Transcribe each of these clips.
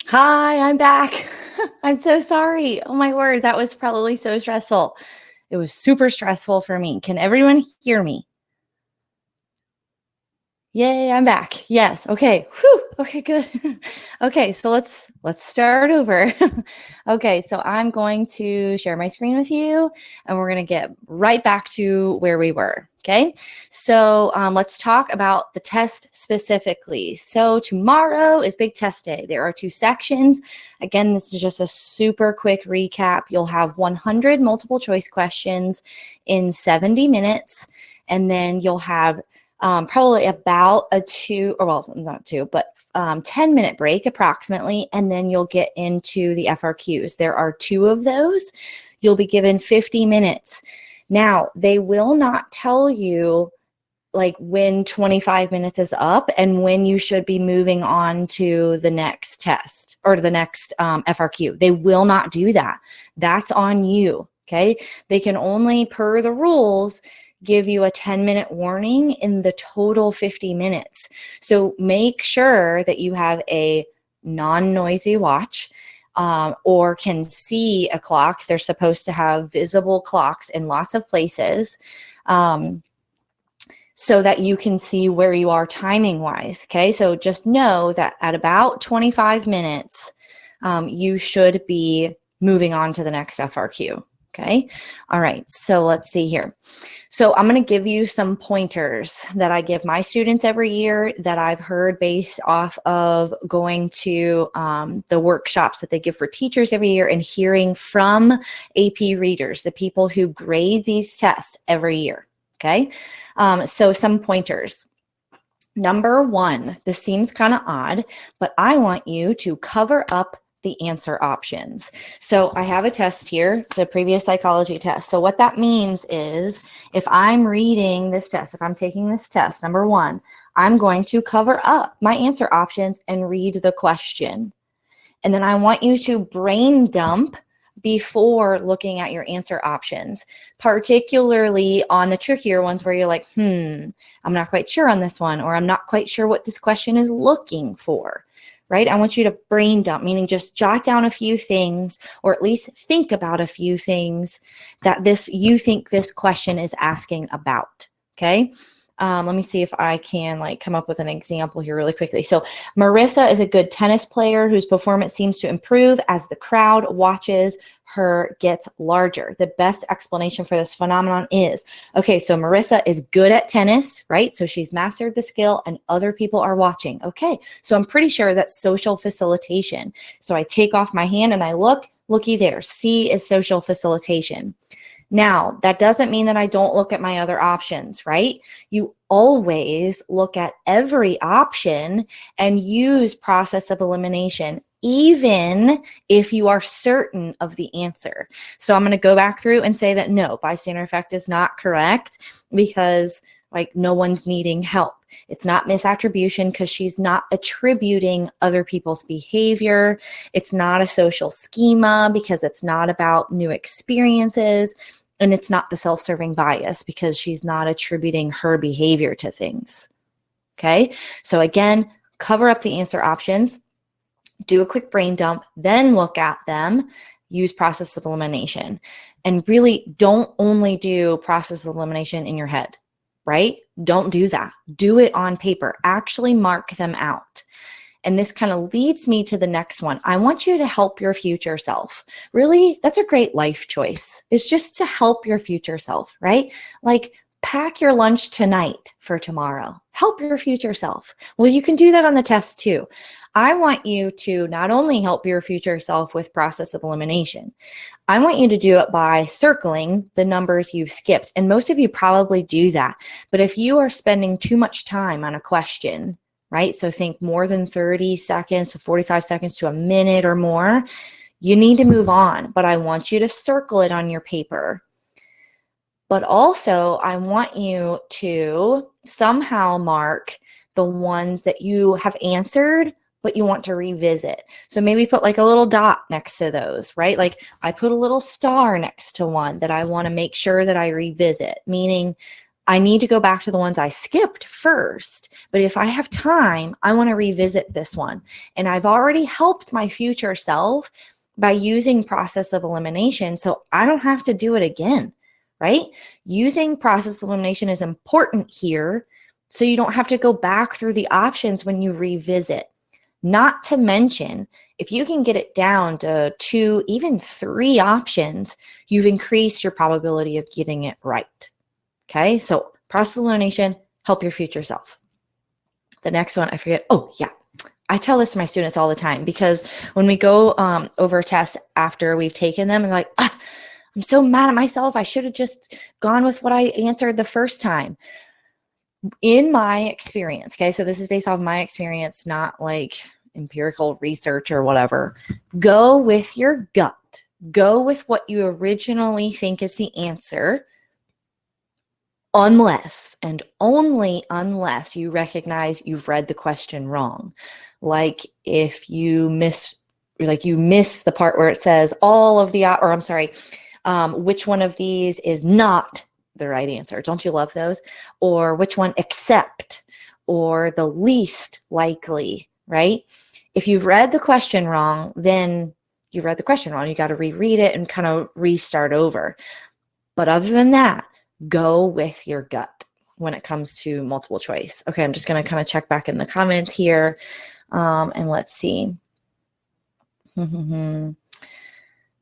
Hi, I'm back. I'm so sorry. Oh my word, that was probably so stressful. It was super stressful for me. Can everyone hear me? Yay, I'm back. Yes. Okay. Whew. Okay, good. Okay, so let's start over. Okay, so I'm going to share my screen with you and we're going to get right back to where we were. Okay, so let's talk about the test specifically. So tomorrow is big test day. There are 2 sections. Again, this is just a super quick recap. You'll have 100 multiple choice questions in 70 minutes, and then you'll have probably about a 2, or well, not 2, but 10-minute break approximately, and then you'll get into the FRQs. There are 2 of those. You'll be given 50 minutes. Now, they will not tell you like when 25 minutes is up and when you should be moving on to the next test or the next FRQ. They will not do that. That's on you, okay? They can only, per the rules, give you a 10-minute warning in the total 50 minutes. So make sure that you have a non-noisy watch or can see a clock. They're supposed to have visible clocks in lots of places so that you can see where you are timing wise. Okay, so just know that at about 25 minutes, you should be moving on to the next FRQ. Okay, all right, so let's see here. So I'm going to give you some pointers that I give my students every year that I've heard based off of going to the workshops that they give for teachers every year and hearing from AP readers, the people who grade these tests every year. Okay, so some pointers. Number 1, this seems kind of odd, but I want you to cover up the answer options. So I have a test here. It's a previous psychology test. So what that means is if I'm reading this test, if I'm taking this test, number 1, I'm going to cover up my answer options and read the question. And then I want you to brain dump before looking at your answer options, particularly on the trickier ones where you're like, I'm not quite sure on this one, or I'm not quite sure what this question is looking for. Right? I want you to brain dump, meaning just jot down a few things, or at least think about a few things that you think this question is asking about. Okay. Let me see if I can come up with an example here really quickly. So Marissa is a good tennis player whose performance seems to improve as the crowd watches her gets larger. The best explanation for this phenomenon is, okay, so Marissa is good at tennis, right? So she's mastered the skill and other people are watching. Okay, so I'm pretty sure that's social facilitation. So I take off my hand and I looky there. C is social facilitation. Now, that doesn't mean that I don't look at my other options, right? You always look at every option and use process of elimination, even if you are certain of the answer. So I'm going to go back through and say that no, bystander effect is not correct because no one's needing help. It's not misattribution because she's not attributing other people's behavior. It's not a social schema because it's not about new experiences. And it's not the self-serving bias because she's not attributing her behavior to things. Okay, so again, cover up the answer options, do a quick brain dump, then look at them, use process of elimination. And really don't only do process of elimination in your head, right? Don't do that. Do it on paper. Actually mark them out. And this kind of leads me to the next one. I want you to help your future self. Really, that's a great life choice. It's just to help your future self, right? Pack your lunch tonight for tomorrow. Help your future self. Well, you can do that on the test too. I want you to not only help your future self with process of elimination, I want you to do it by circling the numbers you've skipped. And most of you probably do that. But if you are spending too much time on a question, right? So think more than 30 seconds to 45 seconds to a minute or more, you need to move on. But I want you to circle it on your paper. But also, I want you to somehow mark the ones that you have answered, but you want to revisit. So maybe put a little dot next to those, right? I put a little star next to one that I want to make sure that I revisit, meaning I need to go back to the ones I skipped first. But if I have time, I want to revisit this one. And I've already helped my future self by using process of elimination, so I don't have to do it again, right? Using process of elimination is important here, so you don't have to go back through the options when you revisit. Not to mention, if you can get it down to 2, even 3 options, you've increased your probability of getting it right. Okay, so process elimination, help your future self. The next one, I forget. Oh, yeah. I tell this to my students all the time, because when we go over tests after we've taken them, and like, I'm so mad at myself. I should have just gone with what I answered the first time. In my experience, okay, so this is based off my experience, not like empirical research or whatever. Go with your gut. Go with what you originally think is the answer. Unless and only unless you recognize you've read the question wrong. Like if you miss the part where it says all of the, or I'm sorry, which one of these is not the right answer. Don't you love those? Or which one except, or the least likely, right? If you've read the question wrong, then you read the question wrong. You got to reread it and kind of restart over. But other than that, go with your gut when it comes to multiple choice. Okay, I'm just going to kind of check back in the comments here. And let's see.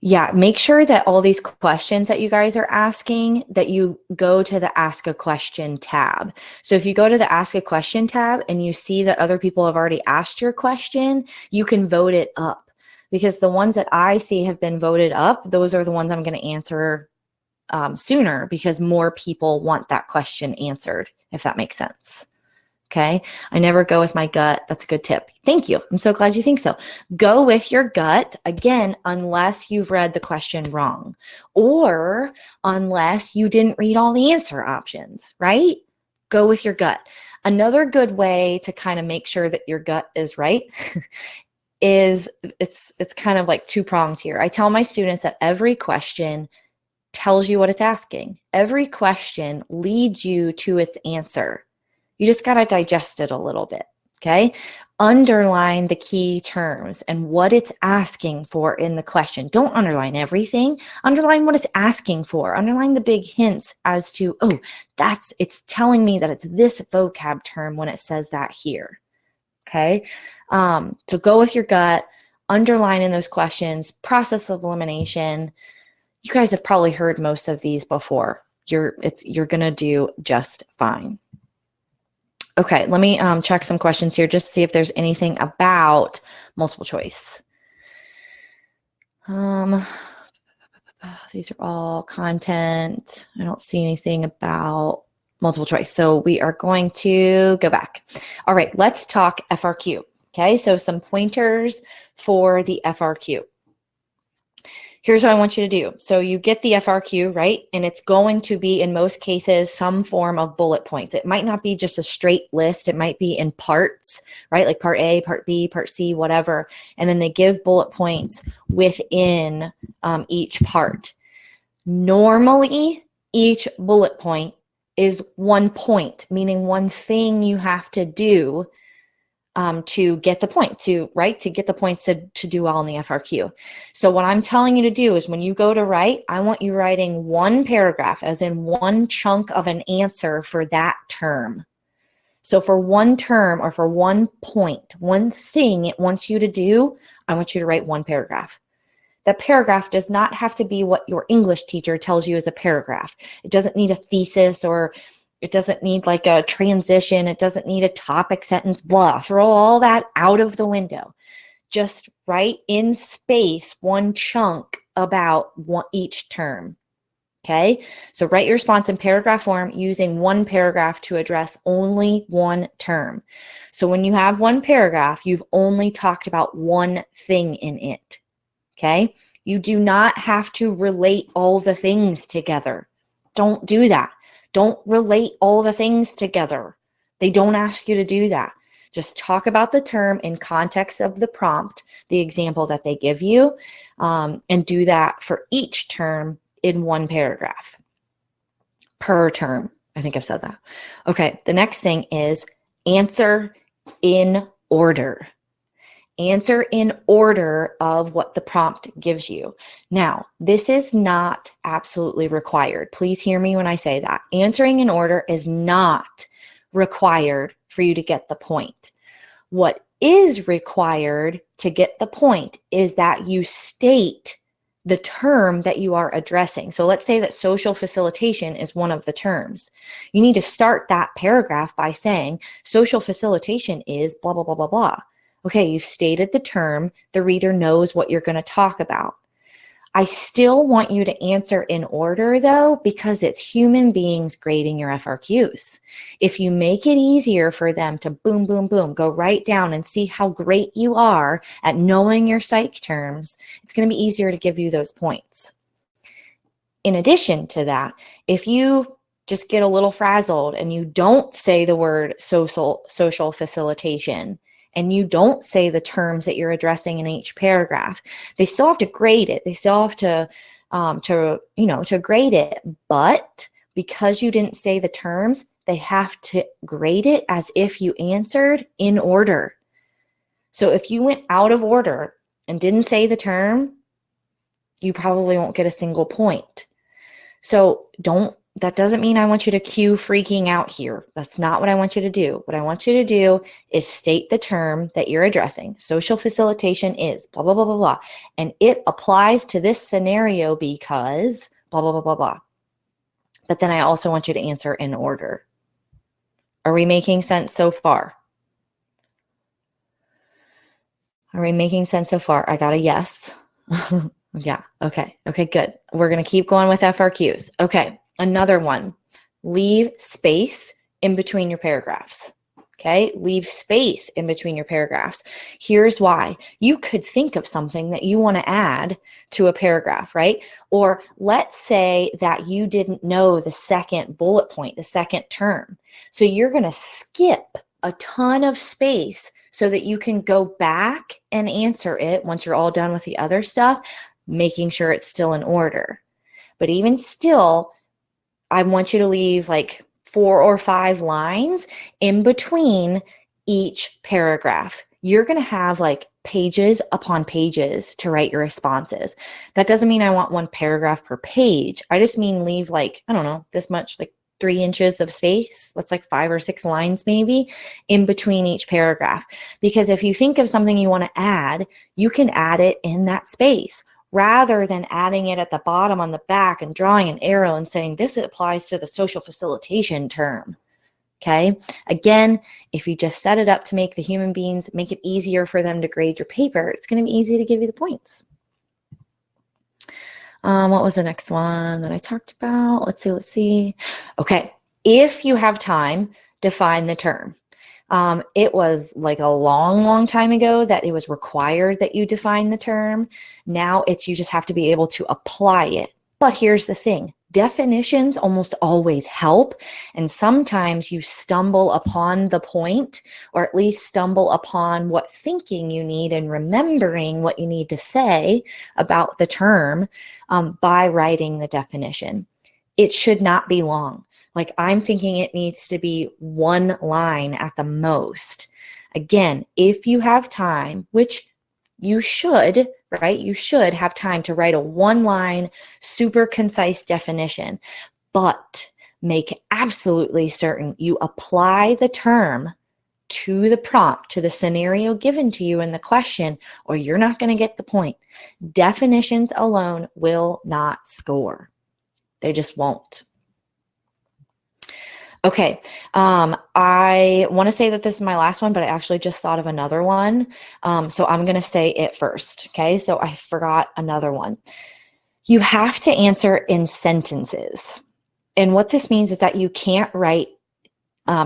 Yeah, make sure that all these questions that you guys are asking, that you go to the Ask a Question tab. So if you go to the Ask a Question tab and you see that other people have already asked your question, you can vote it up. Because the ones that I see have been voted up, those are the ones I'm going to answer sooner, because more people want that question answered, if that makes sense. Okay. I never go with my gut. That's a good tip. Thank you. I'm so glad you think so. Go with your gut, again, unless you've read the question wrong, or unless you didn't read all the answer options, right? Go with your gut. Another good way to kind of make sure that your gut is right is it's kind of like 2-pronged here. I tell my students that every question tells you what it's asking. Every question leads you to its answer. You just got to digest it a little bit, okay? Underline the key terms and what it's asking for in the question. Don't underline everything. Underline what it's asking for. Underline the big hints as to, oh, it's telling me that it's this vocab term when it says that here, okay? So go with your gut, underline in those questions, process of elimination. You guys have probably heard most of these before. You're going to do just fine. Okay, let me check some questions here just to see if there's anything about multiple choice. These are all content. I don't see anything about multiple choice. So we are going to go back. All right, let's talk FRQ. Okay, so some pointers for the FRQ. Here's what I want you to do. So you get the FRQ, right? And it's going to be, in most cases, some form of bullet points. It might not be just a straight list. It might be in parts, right? Like part A, part B, part C, whatever. And then they give bullet points within each part. Normally, each bullet point is 1 point, meaning one thing you have to do to get the point, to get the points to do well in the FRQ. So what I'm telling you to do is when you go to write, I want you writing 1 paragraph, as in 1 chunk of an answer for that term. So for 1 term, or for 1 point, 1 thing it wants you to do, I want you to write 1 paragraph. That paragraph does not have to be what your English teacher tells you is a paragraph. It doesn't need a thesis, or it doesn't need like a transition. It doesn't need a topic, sentence, blah. Throw all that out of the window. Just write in space 1 chunk about each term. Okay? So write your response in paragraph form using 1 paragraph to address only 1 term. So when you have 1 paragraph, you've only talked about 1 thing in it. Okay? You do not have to relate all the things together. Don't do that. Don't relate all the things together. They don't ask you to do that. Just talk about the term in context of the prompt, the example that they give you, and do that for each term in 1 paragraph per term. I think I've said that. Okay, the next thing is answer in order. Answer in order of what the prompt gives you. Now, this is not absolutely required. Please hear me when I say that. Answering in order is not required for you to get the point. What is required to get the point is that you state the term that you are addressing. So let's say that social facilitation is one of the terms. You need to start that paragraph by saying social facilitation is blah, blah, blah, blah, blah. Okay, you've stated the term. The reader knows what you're going to talk about. I still want you to answer in order though, because it's human beings grading your FRQs. If you make it easier for them to boom, boom, boom, go right down and see how great you are at knowing your psych terms, it's going to be easier to give you those points. In addition to that, if you just get a little frazzled and you don't say the word social facilitation, and you don't say the terms that you're addressing in each paragraph, they still have to grade it. They still have to grade it. But because you didn't say the terms, they have to grade it as if you answered in order. So if you went out of order and didn't say the term, you probably won't get a single point. So that doesn't mean I want you to cue freaking out here. That's not what I want you to do. What I want you to do is state the term that you're addressing. Social facilitation is blah, blah, blah, blah, blah. And it applies to this scenario because blah, blah, blah, blah, blah. But then I also want you to answer in order. Are we making sense so far? Are we making sense so far? I got a yes. Yeah. Okay. Okay, good. We're going to keep going with FRQs. Okay. Another one, leave space in between your paragraphs. Okay, leave space in between your paragraphs. Here's why. You could think of something that you want to add to a paragraph, right? Or let's say that you didn't know the second bullet point, the second term. So you're going to skip a ton of space so that you can go back and answer it once you're all done with the other stuff, making sure it's still in order. But even still, I want you to leave like 4 or 5 lines in between each paragraph. You're going to have like pages upon pages to write your responses. That doesn't mean I want 1 paragraph per page. I just mean leave like, I don't know, this much, like 3 inches of space. That's like 5 or 6 lines maybe in between each paragraph. Because if you think of something you want to add, you can add it in that space, rather than adding it at the bottom on the back and drawing an arrow and saying, this applies to the social facilitation term. Okay. Again, if you just set it up to make the human beings, make it easier for them to grade your paper, it's going to be easy to give you the points. What was the next one that I talked about? Let's see. Okay. If you have time, define the term. It was like a long, long time ago that it was required that you define the term. Now you just have to be able to apply it. But here's the thing. Definitions almost always help. And sometimes you stumble upon the point, or at least stumble upon what thinking you need and remembering what you need to say about the term by writing the definition. It should not be long. Like, I'm thinking it needs to be 1 line at the most. Again, if you have time, which you should, right? You should have time to write a 1-line, super concise definition, but make absolutely certain you apply the term to the prompt, to the scenario given to you in the question, or you're not going to get the point. Definitions alone will not score. They just won't. Okay, I want to say that this is my last one, but I actually just thought of another one. So I'm going to say it first. Okay, so I forgot another one. You have to answer in sentences. And what this means is that you can't write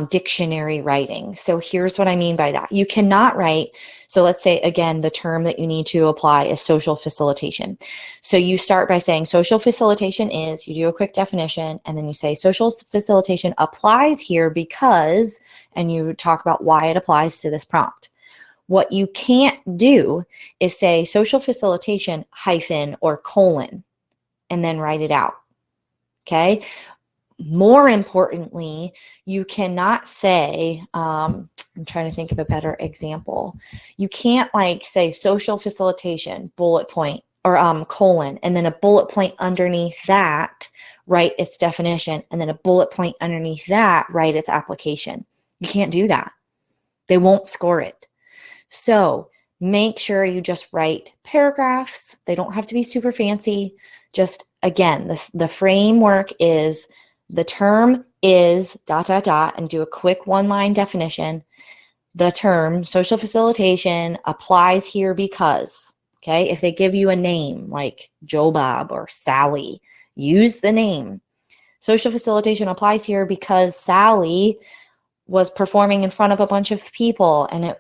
dictionary writing. So here's what I mean by that. You cannot write, so let's say again, the term that you need to apply is social facilitation. So you start by saying social facilitation is, you do a quick definition, and then you say social facilitation applies here because, and you talk about why it applies to this prompt. What you can't do is say social facilitation hyphen or colon, and then write it out. Okay. more importantly, you cannot say, I'm trying to think of a better example. You can't like say social facilitation, bullet point, or colon, and then a bullet point underneath that, write its definition, and then a bullet point underneath that, write its application. You can't do that. They won't score it. So make sure you just write paragraphs. They don't have to be super fancy. Just, again, the framework is the term is ... and do a quick one-line definition. The term social facilitation applies here because, okay? If they give you a name like Joe Bob or Sally, use the name. Social facilitation applies here because Sally was performing in front of a bunch of people, and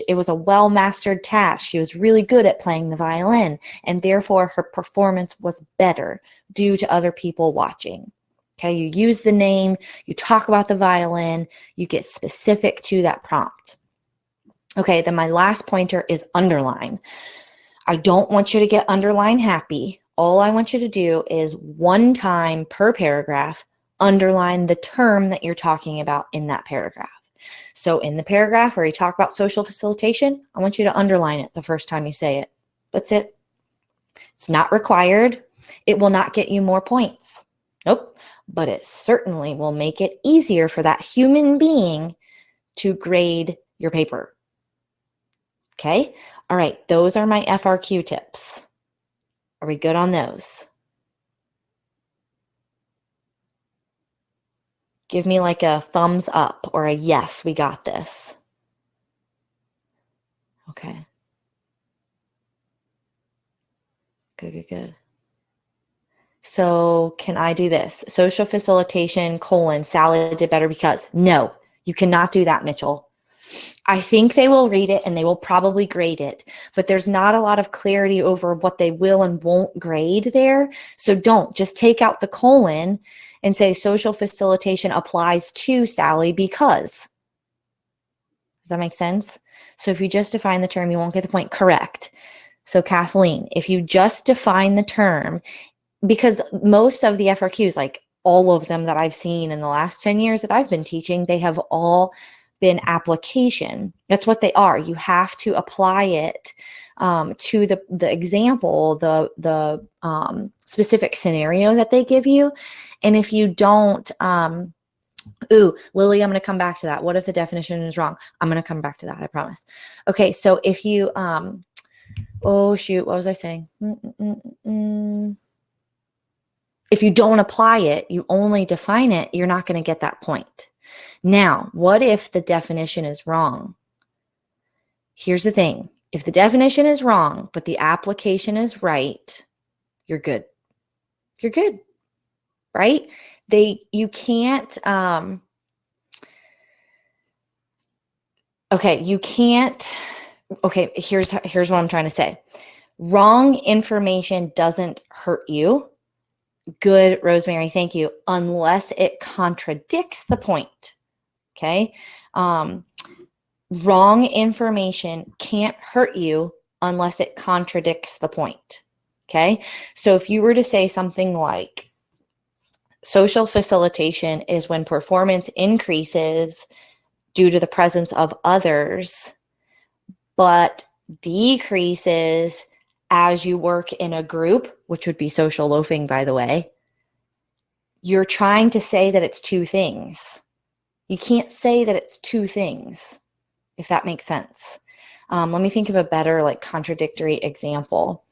it was a well-mastered task. She was really good at playing the violin, and therefore her performance was better due to other people watching. Okay, you use the name, you talk about the violin, you get specific to that prompt. Okay, then my last pointer is underline. I don't want you to get underline happy. All I want you to do is one time per paragraph, underline the term that you're talking about in that paragraph. So in the paragraph where you talk about social facilitation, I want you to underline it the first time you say it. That's it. It's not required. It will not get you more points. Nope. But it certainly will make it easier for that human being to grade your paper. Okay? All right. Those are my FRQ tips. Are we good on those? Give me like a thumbs up or a yes, we got this. Okay. Good. So can I do this? Social facilitation, Sally did better because. No, you cannot do that, Mitchell. I think they will read it and they will probably grade it, but there's not a lot of clarity over what they will and won't grade there. So don't just take out the colon and say social facilitation applies to Sally because. Does that make sense? So if you just define the term, you won't get the point. Correct. So Kathleen, if you just define the term, because most of the FRQs, like all of them that I've seen in the last 10 years that I've been teaching, they have all been application. That's what they are. You have to apply it to the example, the specific scenario that they give you. And if you don't, Lily, I'm going to come back to that. What if the definition is wrong? I'm going to come back to that, I promise. Okay, so if you, oh shoot, what was I saying? If you don't apply it, you only define it, you're not going to get that point. Now, what if the definition is wrong? Here's the thing. If the definition is wrong, but the application is right, you're good. You're good, right? You can't, here's what I'm trying to say. Wrong information doesn't hurt you. Good, Rosemary, thank you. Unless it contradicts the point, okay? Wrong information can't hurt you unless it contradicts the point, okay? So if you were to say something like, social facilitation is when performance increases due to the presence of others, but decreases as you work in a group, which would be social loafing, by the way, you're trying to say that it's two things. You can't say that it's two things, if that makes sense. Let me think of a better, like, contradictory example.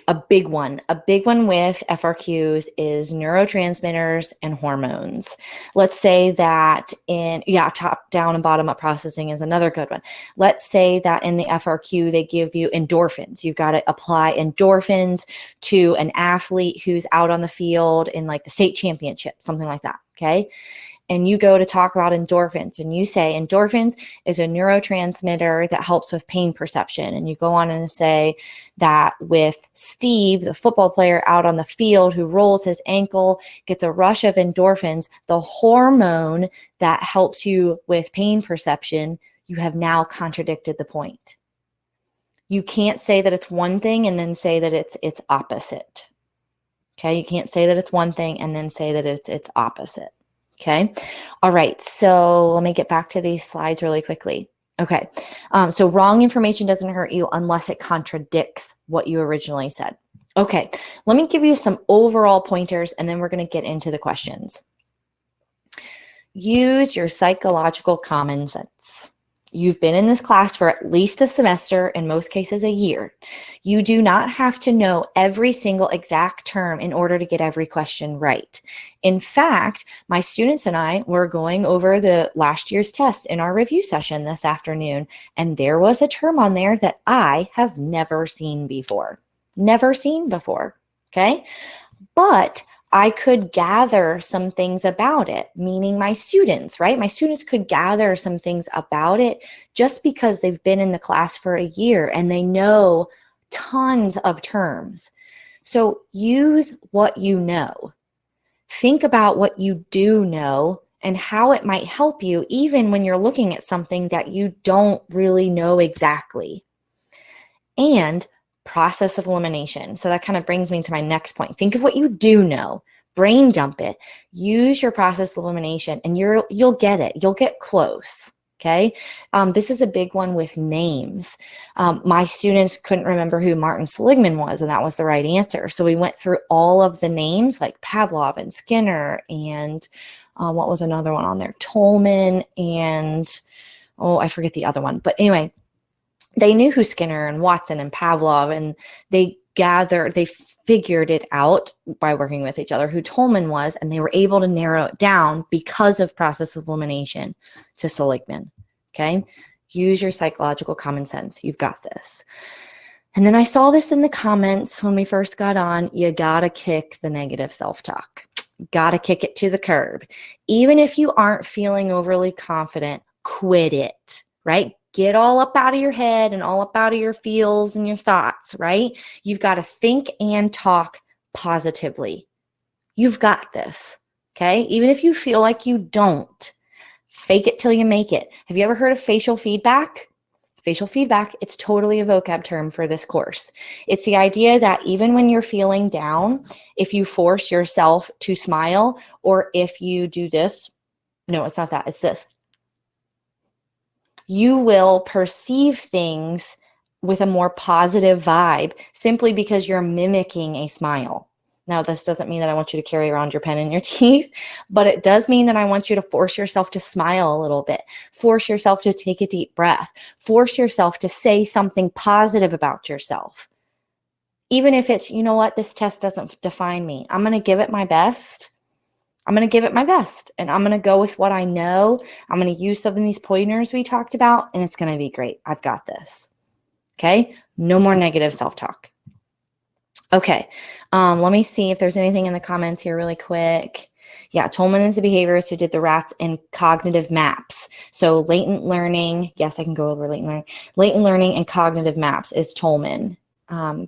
A big one with FRQs is neurotransmitters and hormones. Let's say that top down and bottom up processing is another good one. Let's say that in the FRQ, they give you endorphins. You've got to apply endorphins to an athlete who's out on the field in like the state championship, something like that. Okay. And you go to talk about endorphins and you say endorphins is a neurotransmitter that helps with pain perception. And you go on and say that with Steve, the football player out on the field who rolls his ankle, gets a rush of endorphins, the hormone that helps you with pain perception, you have now contradicted the point. You can't say that it's one thing and then say that it's opposite. Okay, you can't say that it's one thing and then say that it's opposite. Okay, all right, so let me get back to these slides really quickly. Okay, so wrong information doesn't hurt you unless it contradicts what you originally said. Okay, let me give you some overall pointers and then we're going to get into the questions. Use your psychological common sense. You've been in this class for at least a semester, in most cases a year. You do not have to know every single exact term in order to get every question right. In fact, my students and I were going over the last year's test in our review session this afternoon, and there was a term on there that I have never seen before. Never seen before, okay? But I could gather some things about it, meaning my students, right? My students could gather some things about it just because they've been in the class for a year and they know tons of terms. So use what you know. Think about what you do know and how it might help you even when you're looking at something that you don't really know exactly. And process of elimination. So that kind of brings me to my next point. Think of what you do know, brain dump it, use your process of elimination, and you'll get it. You'll get close. Okay. This is a big one with names. My students couldn't remember who Martin Seligman was, and that was the right answer. So we went through all of the names like Pavlov and Skinner and what was another one on there? Tolman and, oh, I forget the other one. But anyway, they knew who Skinner and Watson and Pavlov, and they figured it out by working with each other who Tolman was, and they were able to narrow it down because of process of elimination to Seligman. Okay. Use your psychological common sense. You've got this. And then I saw this in the comments when we first got on. You got to kick the negative self-talk. Got to kick it to the curb. Even if you aren't feeling overly confident, quit it, right? Get all up out of your head and all up out of your feels and your thoughts, right? You've got to think and talk positively. You've got this, okay? Even if you feel like you don't, fake it till you make it. Have you ever heard of facial feedback? Facial feedback, it's totally a vocab term for this course. It's the idea that even when you're feeling down, if you force yourself to smile, or if you do this, no, it's not that, it's this. You will perceive things with a more positive vibe simply because you're mimicking a smile. Now, this doesn't mean that I want you to carry around your pen in your teeth, but it does mean that I want you to force yourself to smile a little bit, force yourself to take a deep breath, force yourself to say something positive about yourself. Even if it's, you know what, this test doesn't define me. I'm going to give it my best. I'm going to give it my best, and I'm going to go with what I know. I'm going to use some of these pointers we talked about, and it's going to be great. I've got this. Okay. No more negative self-talk. Okay. Let me see if there's anything in the comments here really quick. Yeah. Tolman is a behaviorist who did the rats in cognitive maps. So latent learning. Yes, I can go over latent learning. Latent learning and cognitive maps is Tolman.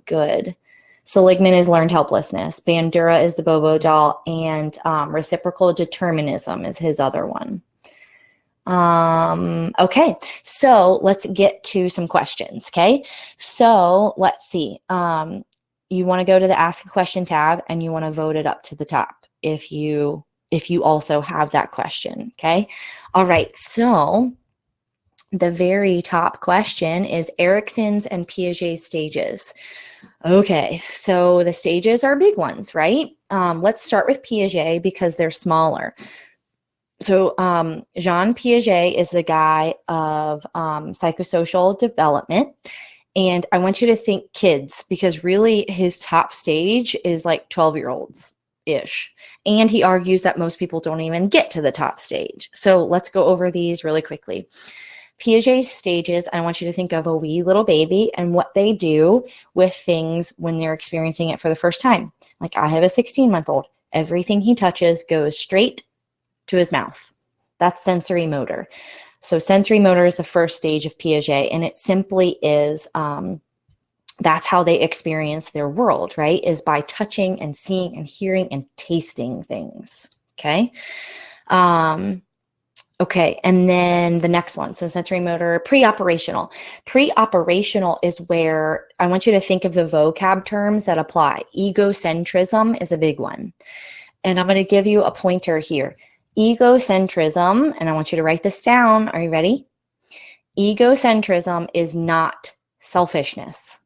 Good. Seligman is learned helplessness. Bandura is the Bobo doll, and reciprocal determinism is his other one. Okay, so let's get to some questions. Okay, so let's see. You want to go to the Ask a Question tab, and you want to vote it up to the top if you also have that question. Okay, all right. So the very top question is Erikson's and Piaget's stages. Okay, so the stages are big ones, right? Let's start with Piaget because they're smaller. So Jean Piaget is the guy of psychosocial development. And I want you to think kids, because really his top stage is like 12-year-olds-ish. And he argues that most people don't even get to the top stage. So let's go over these really quickly. Piaget's stages, I want you to think of a wee little baby and what they do with things when they're experiencing it for the first time. Like I have a 16-month-old. Everything he touches goes straight to his mouth. That's sensory motor. So sensory motor is the first stage of Piaget, and it simply is, that's how they experience their world, right? Is by touching and seeing and hearing and tasting things, okay? Okay, and then the next one, so sensory motor, pre-operational. Pre-operational is where I want you to think of the vocab terms that apply. Egocentrism is a big one. And I'm going to give you a pointer here. Egocentrism, and I want you to write this down. Are you ready? Egocentrism is not selfishness.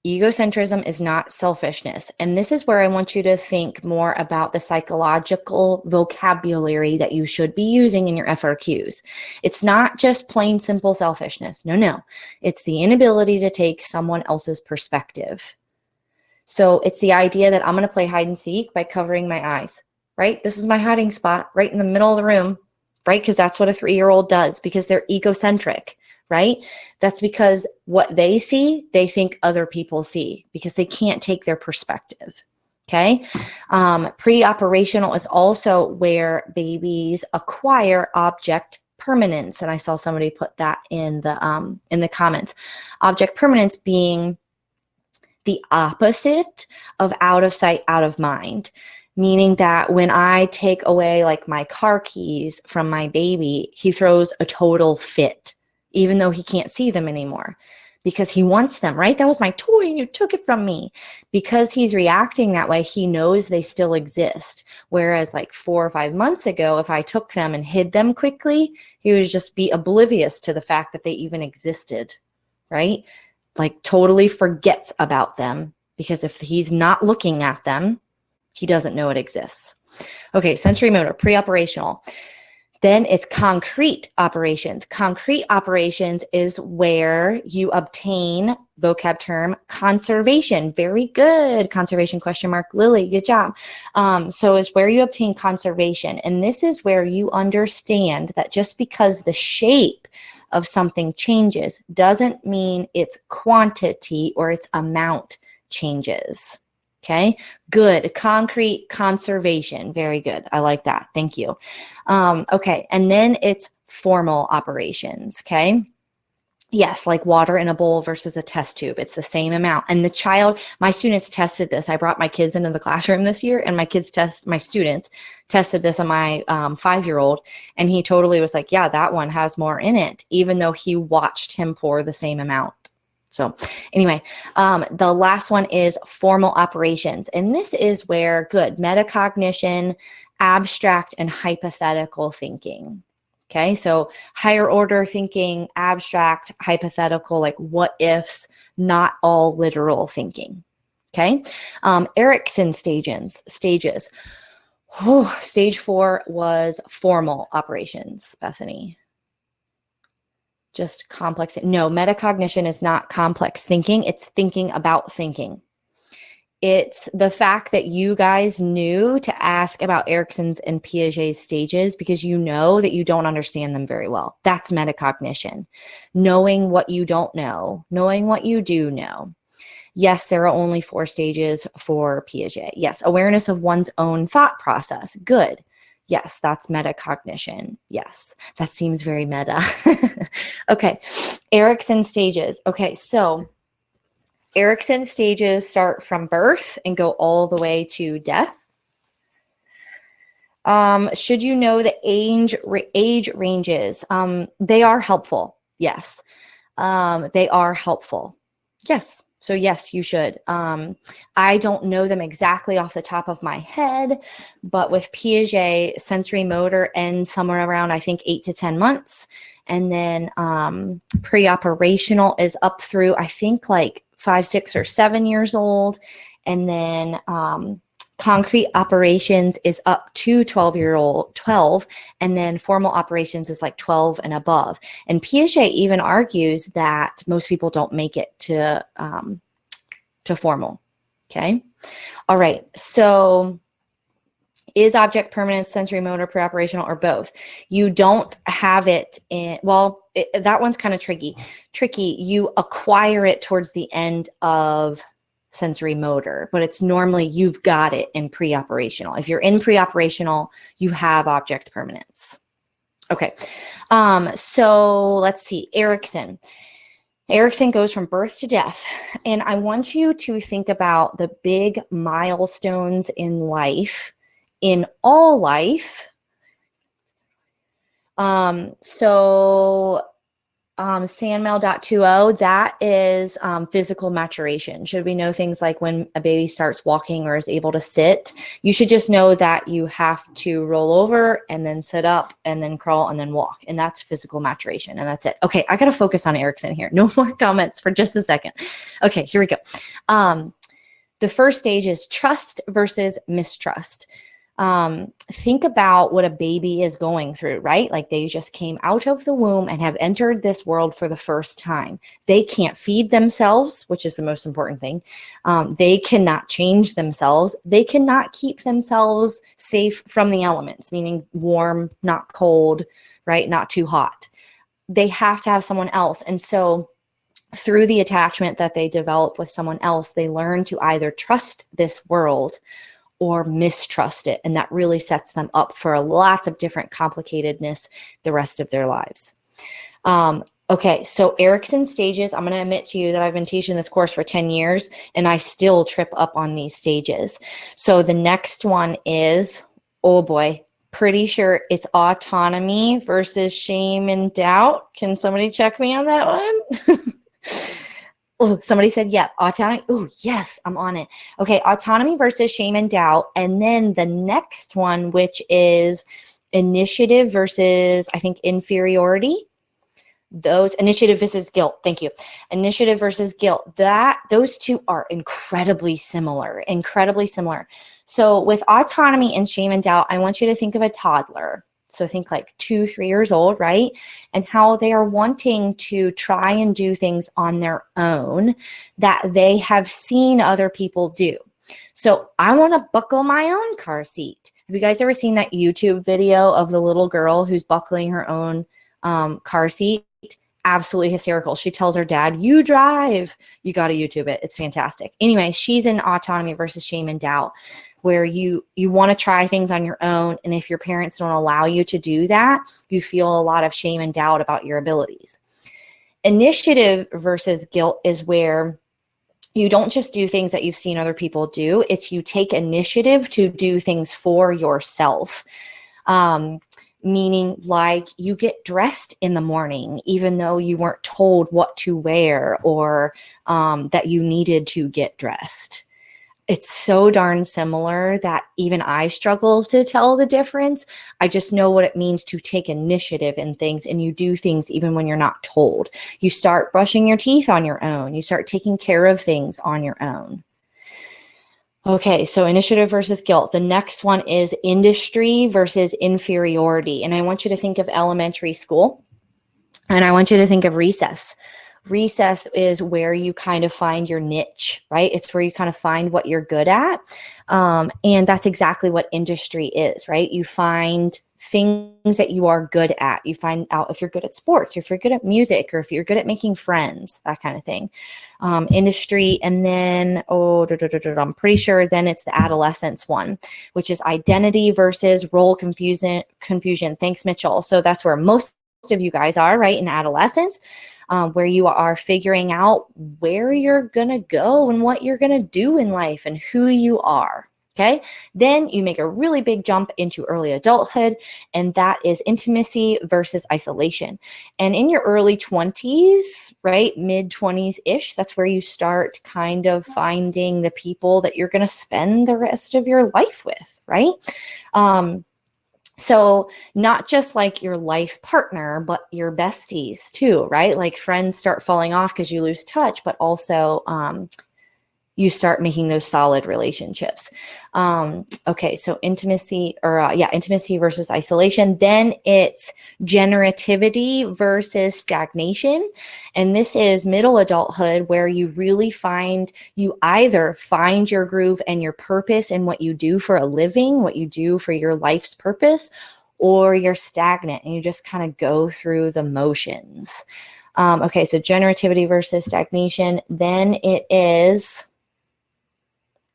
Egocentrism is not selfishness. And this is where I want you to think more about the psychological vocabulary that you should be using in your FRQs. It's not just plain simple selfishness. No. It's the inability to take someone else's perspective. So it's the idea that I'm going to play hide and seek by covering my eyes, right? This is my hiding spot right in the middle of the room, right? Because that's what a 3-year-old does because they're egocentric. Right? That's because what they see, they think other people see because they can't take their perspective. Okay. Pre-operational is also where babies acquire object permanence. And I saw somebody put that in the comments. Object permanence being the opposite of out of sight, out of mind. Meaning that when I take away like my car keys from my baby, he throws a total fit, even though he can't see them anymore because he wants them, right? That was my toy and you took it from me. Because he's reacting that way, he knows they still exist. Whereas like 4 or 5 months ago, if I took them and hid them quickly, he would just be oblivious to the fact that they even existed, right? Like totally forgets about them because if he's not looking at them, he doesn't know it exists. Okay, sensory motor, pre-operational. Then it's concrete operations. Concrete operations is where you obtain, vocab term, conservation. Very good. Conservation question mark. Lily, good job. So it's where you obtain conservation. And this is where you understand that just because the shape of something changes doesn't mean its quantity or its amount changes. Okay, good. Concrete conservation. Very good. I like that. Thank you. Okay, and then it's formal operations. Okay. Yes, like water in a bowl versus a test tube. It's the same amount. And the child, my students tested this. I brought my kids into the classroom this year and my students tested this on my 5-year-old. And he totally was like, yeah, that one has more in it, even though he watched him pour the same amount. So anyway, the last one is formal operations. And this is where, good, metacognition, abstract, and hypothetical thinking. Okay, so higher order thinking, abstract, hypothetical, like what ifs, not all literal thinking. Okay, Erikson stages. Stage 4 was formal operations, Bethany. Just complex. No, metacognition is not complex thinking. It's thinking about thinking. It's the fact that you guys knew to ask about Erikson's and Piaget's stages because you know that you don't understand them very well. That's metacognition. Knowing what you don't know, knowing what you do know. Yes, there are only 4 stages for Piaget. Yes, awareness of one's own thought process. Good. Yes, that's metacognition. Yes, that seems very meta. Okay, Erikson stages. Okay, so Erikson stages start from birth and go all the way to death. Should you know the age ranges? They are helpful. Yes, they are helpful. Yes. So yes, you should. I don't know them exactly off the top of my head, but with Piaget, sensory motor ends somewhere around, I think, 8 to 10 months. And then pre-operational is up through, I think, like 5, 6, or 7 years old. And then concrete operations is up to 12. And then formal operations is like 12 and above. And Piaget even argues that most people don't make it to formal. Okay. All right. So is object permanence, sensory motor, pre-operational, or both? You don't have it in, well, that one's kind of tricky. You acquire it towards the end of sensory motor, but it's normally you've got it in pre-operational. If you're in pre-operational, you have object permanence. Okay. So let's see. Erikson goes from birth to death. And I want you to think about the big milestones in life, in all life. Sandmail.20, that is physical maturation. Should we know things like when a baby starts walking or is able to sit, you should just know that you have to roll over and then sit up and then crawl and then walk. And that's physical maturation. And that's it. Okay, I got to focus on Erikson here. No more comments for just a second. Okay, here we go. The first stage is trust versus mistrust. Think about what a baby is going through, right? Like they just came out of the womb and have entered this world for the first time. They can't feed themselves, which is the most important thing. They cannot change themselves. They cannot keep themselves safe from the elements, meaning warm, not cold, right? Not too hot. They have to have someone else. And so through the attachment that they develop with someone else, they learn to either trust this world or mistrust it. And that really sets them up for lots of different complicatedness the rest of their lives. Okay, so Erikson stages, I'm going to admit to you that I've been teaching this course for 10 years and I still trip up on these stages. So the next one is, oh boy, pretty sure it's autonomy versus shame and doubt. Can somebody check me on that one? Oh, somebody said, yeah, autonomy. Oh, yes, I'm on it. Okay, autonomy versus shame and doubt. And then the next one, which is initiative versus, I think, inferiority. Those initiative versus guilt. Thank you. Initiative versus guilt. Those two are incredibly similar, incredibly similar. So with autonomy and shame and doubt, I want you to think of a toddler. So think like 2-3 years old, right? And how they are wanting to try and do things on their own that they have seen other people do. So I want to buckle my own car seat. Have you guys ever seen that YouTube video of the little girl who's buckling her own car seat? Absolutely hysterical. She tells her dad, you drive. You got to YouTube it. It's fantastic. Anyway, she's in autonomy versus shame and doubt, where you want to try things on your own. And if your parents don't allow you to do that, you feel a lot of shame and doubt about your abilities. Initiative versus guilt is where you don't just do things that you've seen other people do. It's you take initiative to do things for yourself. Meaning like you get dressed in the morning, even though you weren't told what to wear or that you needed to get dressed. It's so darn similar that even I struggle to tell the difference. I just know what it means to take initiative in things, and you do things even when you're not told. You start brushing your teeth on your own. You start taking care of things on your own. Okay, so initiative versus guilt. The next one is industry versus inferiority. And I want you to think of elementary school, and I want you to think of recess. Recess is where you kind of find your niche, right? It's where you kind of find what you're good at. And that's exactly what industry is, right? You find things that you are good at. You find out if you're good at sports, or if you're good at music, or if you're good at making friends, that kind of thing. Industry, and then, I'm pretty sure then it's the adolescence one, which is identity versus role confusion. Thanks, Mitchell. So that's where most of you guys are, right? In adolescence. Where you are figuring out where you're going to go and what you're going to do in life and who you are. Okay. Then you make a really big jump into early adulthood, and that is intimacy versus isolation. And in your early 20s, right, mid 20s-ish, that's where you start kind of finding the people that you're going to spend the rest of your life with, right? So not just like your life partner, but your besties too, right? Like friends start falling off because you lose touch, but also you start making those solid relationships. Okay, so intimacy versus isolation. Then it's generativity versus stagnation. And this is middle adulthood, where you really you either find your groove and your purpose in what you do for a living, what you do for your life's purpose, or you're stagnant and you just kind of go through the motions. Okay, so generativity versus stagnation. Then it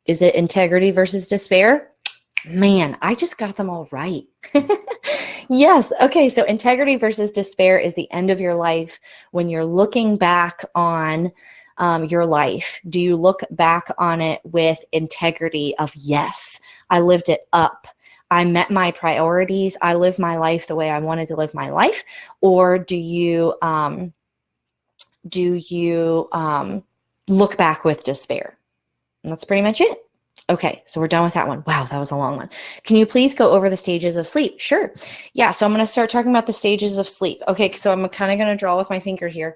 is it integrity versus despair? Man, I just got them all right. Yes. Okay. So integrity versus despair is the end of your life when you're looking back on your life. Do you look back on it with integrity of, yes, I lived it up. I met my priorities, I live my life the way I wanted to live my life? Or do you look back with despair? And that's pretty much it. Okay, so we're done with that one. Wow, that was a long one. Can you please go over the stages of sleep? Sure. Yeah, so I'm going to start talking about the stages of sleep. Okay, so I'm kind of going to draw with my finger here.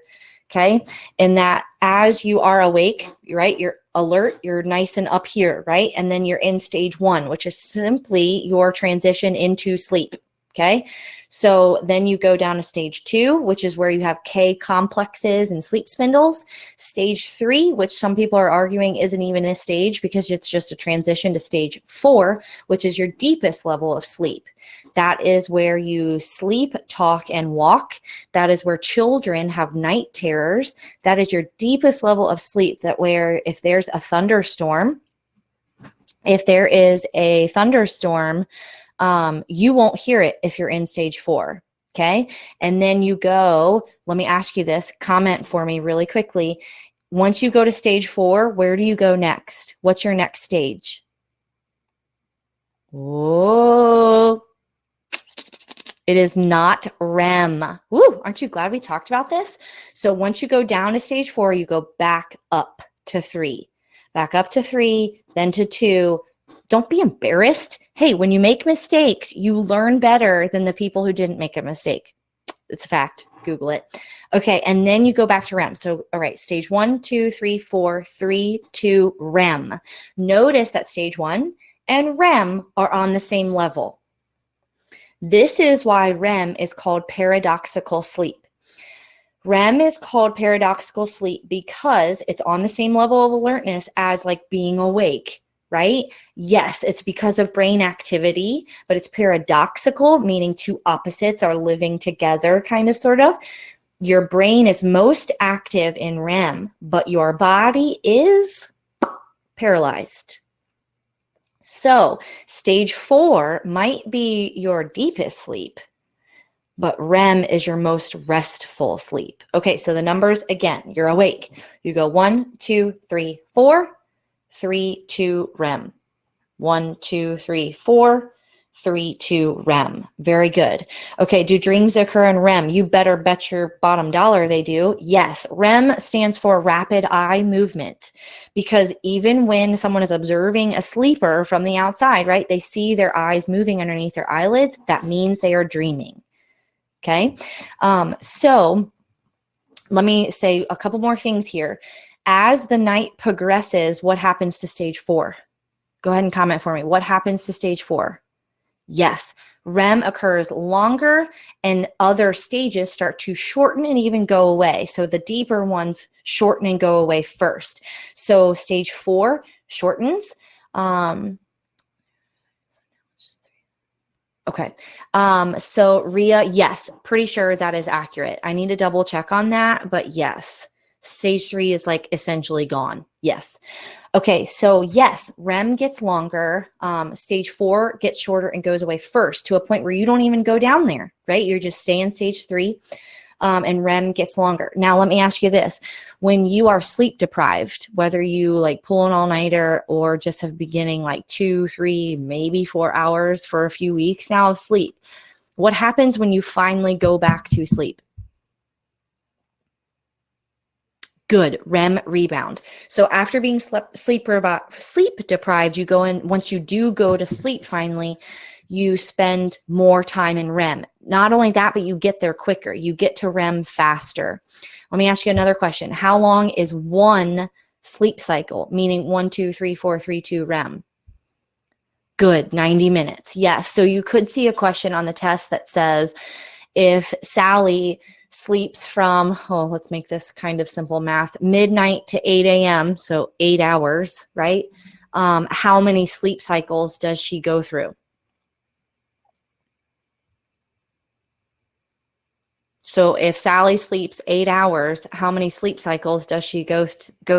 Okay, and that as you are awake, right, you're alert, you're nice and up here, right? And then you're in stage 1, which is simply your transition into sleep. Okay, so then you go down to stage 2, which is where you have K complexes and sleep spindles. Stage 3, which some people are arguing isn't even a stage because it's just a transition to stage 4, which is your deepest level of sleep. That is where you sleep, talk, and walk. That is where children have night terrors. That is your deepest level of sleep, that where if there's a thunderstorm, you won't hear it if you're in stage 4. Okay. And then you go, let me ask you this, comment for me really quickly. Once you go to stage 4, where do you go next? What's your next stage? Oh, it is not REM. Woo, aren't you glad we talked about this? So once you go down to stage 4, you go back up to 3. Back up to 3, then to 2. Don't be embarrassed. Hey, when you make mistakes, you learn better than the people who didn't make a mistake. It's a fact. Google it. Okay, and then you go back to REM. So, all right, stage 1, 2, 3, 4, 3, 2, REM. Notice that stage 1 and REM are on the same level. This is why REM is called paradoxical sleep. REM is called paradoxical sleep because it's on the same level of alertness as like being awake, right? Yes, it's because of brain activity, but it's paradoxical, meaning two opposites are living together, kind of, sort of. Your brain is most active in REM, but your body is paralyzed. So stage 4 might be your deepest sleep, but REM is your most restful sleep. Okay, so the numbers, again, you're awake. You go 1, 2, 3, 4, 3, 2, REM. 1, 2, 3, 4, 3, 2, REM. Very good. Okay, do dreams occur in REM? You better bet your bottom dollar they do. Yes, REM stands for rapid eye movement, because even when someone is observing a sleeper from the outside, right, they see their eyes moving underneath their eyelids. That means they are dreaming. Okay, so let me say a couple more things here. As the night progresses, what happens to stage 4? Go ahead and comment for me. What happens to stage 4? Yes, REM occurs longer and other stages start to shorten and even go away. So the deeper ones shorten and go away first. So stage 4 shortens. Okay. So Ria, yes, pretty sure that is accurate. I need to double check on that, but yes, stage 3 is like essentially gone. Yes. Okay. So yes, REM gets longer. Stage 4 gets shorter and goes away first, to a point where you don't even go down there, right? You're just stay in stage 3. And REM gets longer. Now, let me ask you this. When you are sleep deprived, whether you like pull an all-nighter or just have beginning like 2, 3, maybe 4 hours for a few weeks now of sleep, what happens when you finally go back to sleep? Good, REM rebound. So after being sleep deprived, you go in, once you do go to sleep finally, you spend more time in REM. Not only that, but you get there quicker. You get to REM faster. Let me ask you another question. How long is one sleep cycle? Meaning 1, 2, 3, 4, 3, 2 REM. Good, 90 minutes. Yes. So you could see a question on the test that says, if Sally sleeps from, let's make this kind of simple math, midnight to 8 a.m., so 8 hours, right? How many sleep cycles does she go through? So if Sally sleeps 8 hours, how many sleep cycles does she go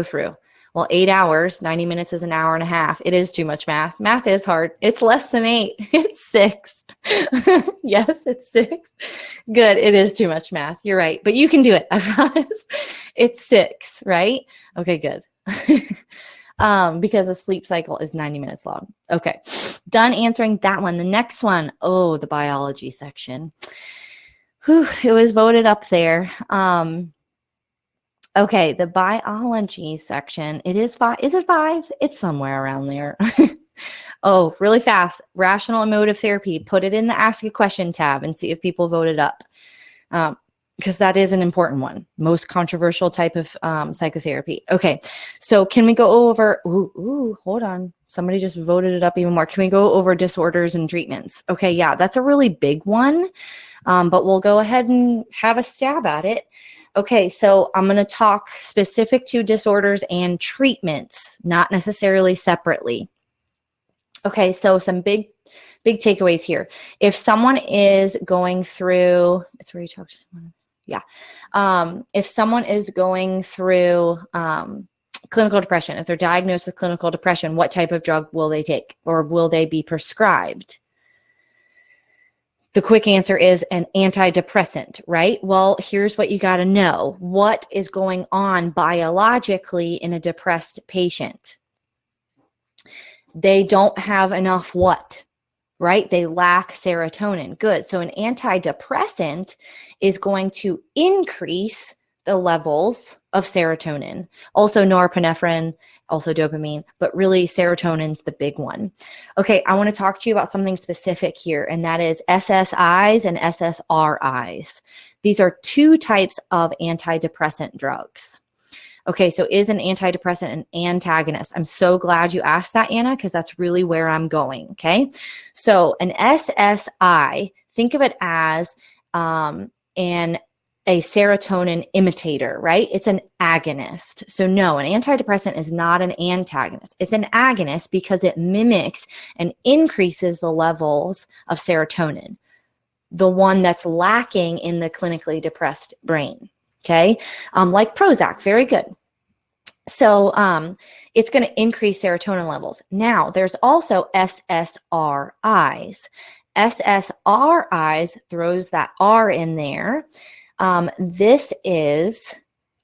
through? Well, 8 hours, 90 minutes is an hour and a half. It is too much math. Math is hard. It's less than 8. It's 6. Yes, it's 6. Good. It is too much math. You're right. But you can do it. I promise. It's 6, right? Okay, good. because a sleep cycle is 90 minutes long. Okay, done answering that one. The next one, oh, the biology section. Whew, it was voted up there. Okay, the biology section. It is 5. Is it 5? It's somewhere around there. Oh, really fast. Rational emotive therapy. Put it in the ask a question tab and see if people voted up. Because that is an important one. Most controversial type of psychotherapy. Okay, so can we go over, hold on. Somebody just voted it up even more. Can we go over disorders and treatments? Okay, yeah, that's a really big one, but we'll go ahead and have a stab at it. Okay, so I'm going to talk specific to disorders and treatments, not necessarily separately. Okay, so some big takeaways here. If someone is going through, it's where you talk to someone. Yeah. If someone is going through clinical depression, if they're diagnosed with clinical depression, what type of drug will they take or will they be prescribed? The quick answer is an antidepressant, right? Well, here's what you got to know. What is going on biologically in a depressed patient? They don't have enough what? Right? They lack serotonin. Good. So an antidepressant is going to increase the levels of serotonin, also norepinephrine, also dopamine, but really serotonin's the big one. Okay, I want to talk to you about something specific here, and that is SSIs and SSRIs. These are two types of antidepressant drugs. Okay, so is an antidepressant an antagonist? I'm so glad you asked that, Anna, because that's really where I'm going, okay? So an SSI, think of it as a serotonin imitator, right? It's an agonist. So no, an antidepressant is not an antagonist. It's an agonist because it mimics and increases the levels of serotonin, the one that's lacking in the clinically depressed brain, okay? Like Prozac, very good. So it's going to increase serotonin levels. Now, there's also SSRIs. SSRIs throws that R in there. This is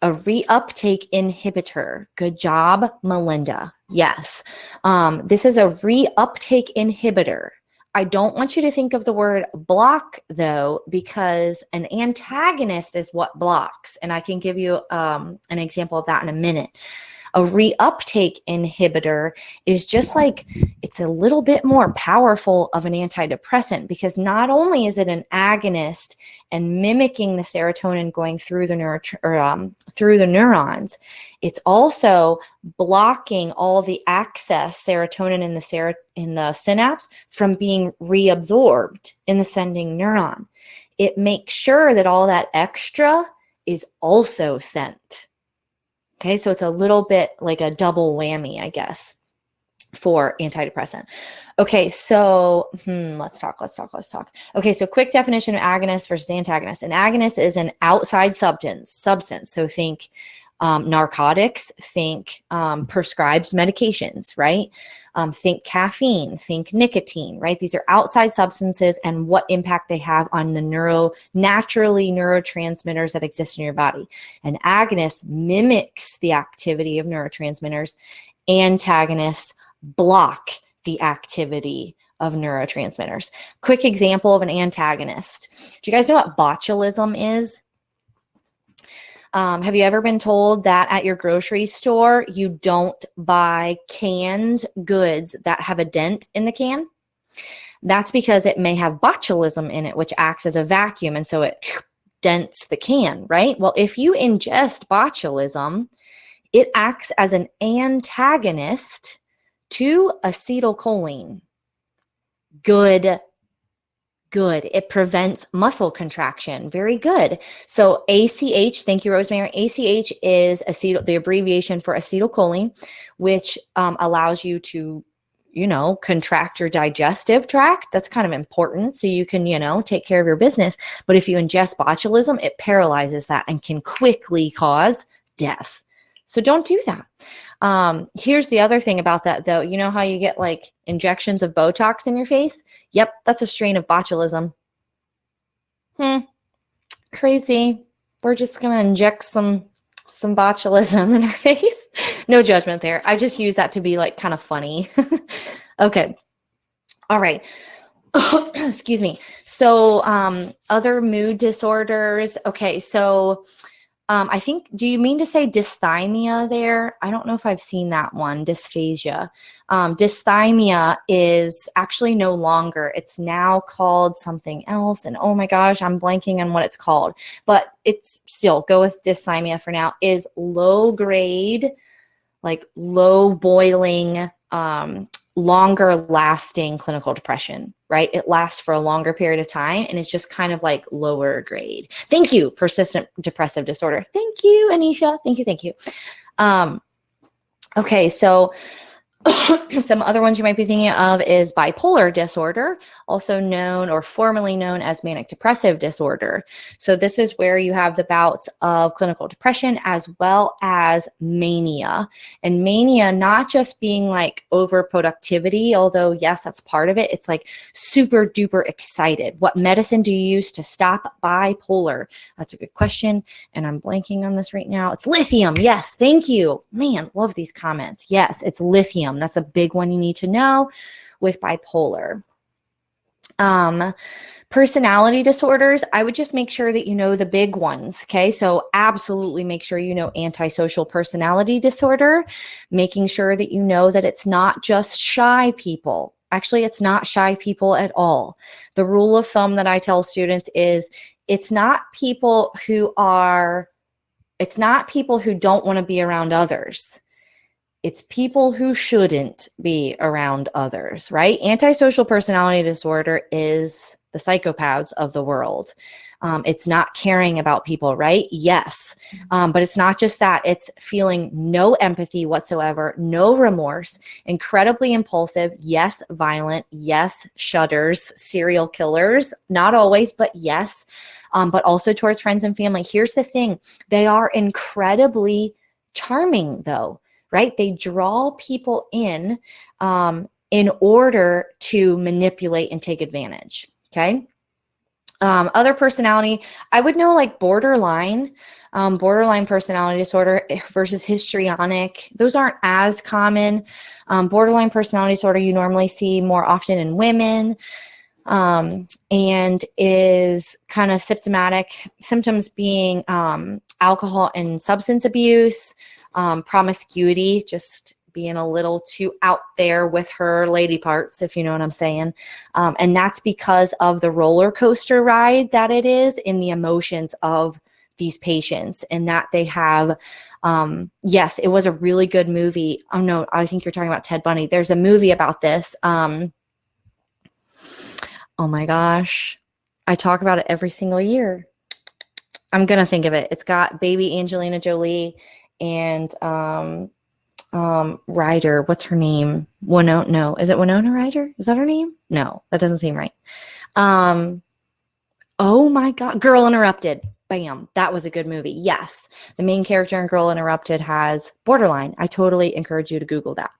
a reuptake inhibitor. Good job, Melinda. Yes. This is a reuptake inhibitor. I don't want you to think of the word block, though, because an antagonist is what blocks. And I can give you an example of that in a minute. A reuptake inhibitor is just like, it's a little bit more powerful of an antidepressant because not only is it an agonist and mimicking the serotonin going through the neurons, it's also blocking all the excess serotonin in the synapse from being reabsorbed in the sending neuron. It makes sure that all that extra is also sent. Okay, so it's a little bit like a double whammy, I guess, for antidepressant. Okay, so let's talk. Okay, so quick definition of agonist versus antagonist. An agonist is an outside substance. So think narcotics, think prescribed medications, right? Think caffeine, think nicotine, right? These are outside substances and what impact they have on the neurotransmitters that exist in your body. An agonist mimics the activity of neurotransmitters. Antagonists block the activity of neurotransmitters. Quick example of an antagonist. Do you guys know what botulism is? Have you ever been told that at your grocery store, you don't buy canned goods that have a dent in the can? That's because it may have botulism in it, which acts as a vacuum. And so it dents the can, right? Well, if you ingest botulism, it acts as an antagonist to acetylcholine. Good. It prevents muscle contraction. Very good. So ACH, thank you, Rosemary. ACH is the abbreviation for acetylcholine, which allows you to, contract your digestive tract. That's kind of important so you can, take care of your business. But if you ingest botulism, it paralyzes that and can quickly cause death. So don't do that. Here's the other thing about that, though. You know how you get like injections of Botox in your face? Yep, that's a strain of botulism. Crazy. We're just going to inject some botulism in our face. No judgment there. I just use that to be like kind of funny. Okay. All right. Excuse me. So, other mood disorders. Okay. So, I think, do you mean to say dysthymia there? I don't know if I've seen that one, dysphagia. Dysthymia is actually no longer, it's now called something else. And oh my gosh, I'm blanking on what it's called, but it's still, go with dysthymia for now, is low grade, like low boiling, longer lasting clinical depression, right? It lasts for a longer period of time and it's just kind of like lower grade. Thank you, persistent depressive disorder. Thank you, Anisha. Thank you, thank you. Okay, so some other ones you might be thinking of is bipolar disorder, also known or formerly known as manic depressive disorder. So this is where you have the bouts of clinical depression as well as mania. And mania, not just being like overproductivity, although yes, that's part of it. It's like super duper excited. What medicine do you use to stop bipolar? That's a good question. And I'm blanking on this right now. It's lithium. Yes, thank you. Man, love these comments. Yes, it's lithium. That's a big one you need to know with bipolar. Personality disorders, I would just make sure that you know the big ones. Okay. So absolutely make sure you know antisocial personality disorder, making sure that you know that it's not just shy people. Actually, it's not shy people at all. The rule of thumb that I tell students is it's not people who don't want to be around others. It's people who shouldn't be around others, right? Antisocial personality disorder is the psychopaths of the world. It's not caring about people, right? Yes. But it's not just that. It's feeling no empathy whatsoever, no remorse, incredibly impulsive, yes, violent, yes, shudders, serial killers, not always, but yes, but also towards friends and family. Here's the thing. They are incredibly charming though. Right? They draw people in order to manipulate and take advantage. Okay. Other personality, I would know like borderline personality disorder versus histrionic. Those aren't as common. Borderline personality disorder you normally see more often in women. And is kind of symptoms being alcohol and substance abuse, promiscuity, just being a little too out there with her lady parts, if you know what I'm saying. And that's because of the roller coaster ride that it is in the emotions of these patients, and that they have, yes, it was a really good movie. Oh no, I think you're talking about Ted Bundy. There's a movie about this. Oh my gosh. I talk about it every single year. I'm going to think of it. It's got baby Angelina Jolie and Ryder. What's her name? Winona? No, is it Winona Ryder? Is that her name? No, that doesn't seem right. Oh my God, Girl Interrupted. Bam, that was a good movie. Yes, the main character in Girl Interrupted has borderline. I totally encourage you to Google that.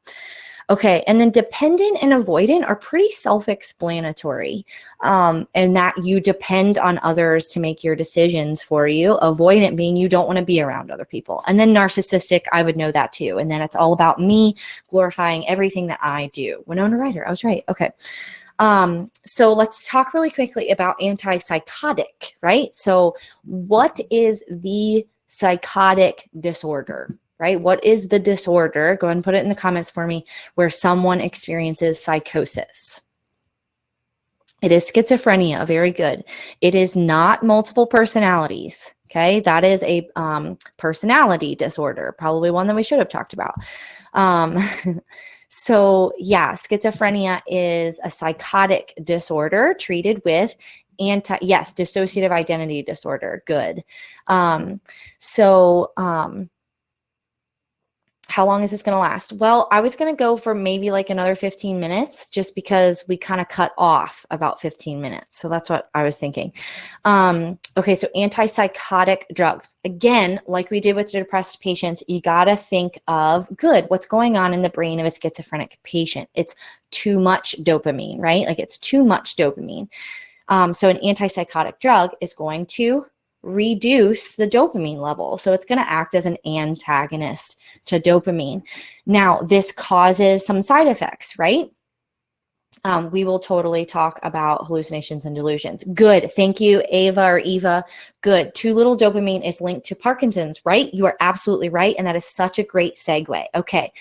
Okay, and then dependent and avoidant are pretty self-explanatory, and that you depend on others to make your decisions for you. Avoidant being you don't want to be around other people. And then narcissistic, I would know that too. And then it's all about me glorifying everything that I do. Winona Ryder, I was right. Okay. So let's talk really quickly about antipsychotic, right? So what is the psychotic disorder? Right? What is the disorder? Go ahead and put it in the comments for me, where someone experiences psychosis. It is schizophrenia. Very good. It is not multiple personalities. Okay. That is a personality disorder, probably one that we should have talked about. So yeah, schizophrenia is a psychotic disorder treated with dissociative identity disorder. Good. How long is this going to last? Well, I was going to go for maybe like another 15 minutes just because we kind of cut off about 15 minutes. So that's what I was thinking. Okay, so antipsychotic drugs. Again, like we did with the depressed patients, you got to think of what's going on in the brain of a schizophrenic patient. It's too much dopamine, right? Like it's too much dopamine. So an antipsychotic drug is going to reduce the dopamine level. So it's going to act as an antagonist to dopamine. Now, this causes some side effects, right? We will totally talk about hallucinations and delusions. Good. Thank you, Ava or Eva. Good. Too little dopamine is linked to Parkinson's, right? You are absolutely right. And that is such a great segue. Okay.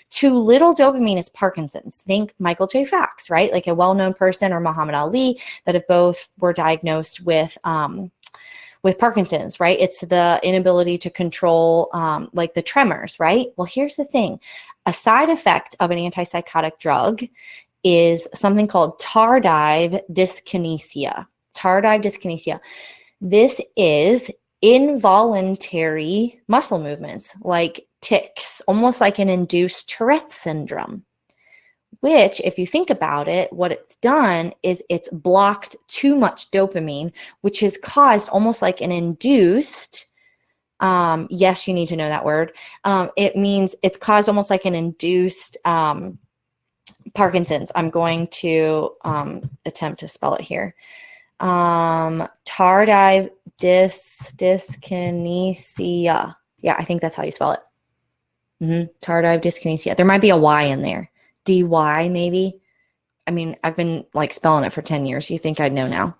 Too little dopamine is Parkinson's. Think Michael J. Fox, right? Like a well-known person, or Muhammad Ali, that have both were diagnosed with Parkinson's, right? It's the inability to control like the tremors, right? Well, here's the thing. A side effect of an antipsychotic drug is something called tardive dyskinesia. Tardive dyskinesia. This is involuntary muscle movements like tics, almost like an induced Tourette syndrome, which, if you think about it, what it's done is it's blocked too much dopamine, which has caused almost like an induced, yes, you need to know that word. It means it's caused almost like an induced Parkinson's. I'm going to attempt to spell it here. Tardive dyskinesia. Yeah, I think that's how you spell it. Tardive dyskinesia. There might be a Y in there. DY maybe. I mean, I've been like spelling it for 10 years. You think I'd know now.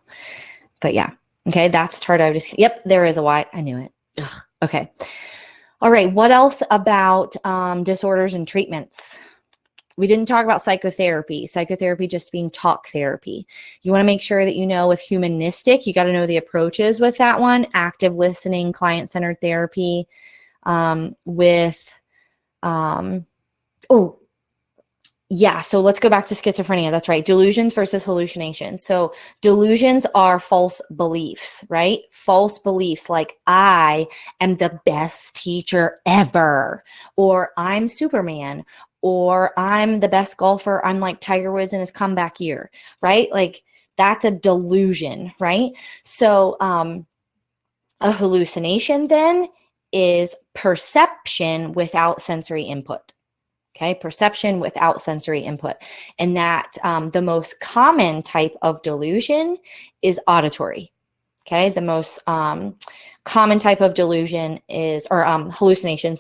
But yeah. Okay, that's tardive dyskinesia. Yep, there is a Y. I knew it. Ugh. Okay. All right, what else about disorders and treatments? We didn't talk about psychotherapy. Psychotherapy just being talk therapy. You want to make sure that you know with humanistic, you got to know the approaches with that one. Active listening, client-centered therapy. So let's go back to schizophrenia. That's right. Delusions versus hallucinations. So delusions are false beliefs, right? False beliefs like I am the best teacher ever, or I'm Superman, or I'm the best golfer. I'm like Tiger Woods in his comeback year, right? Like that's a delusion, right? So a hallucination then is perception without sensory input. Okay, perception without sensory input. And that the most common type of delusion is auditory. Okay, the most common type of delusion is, or hallucination,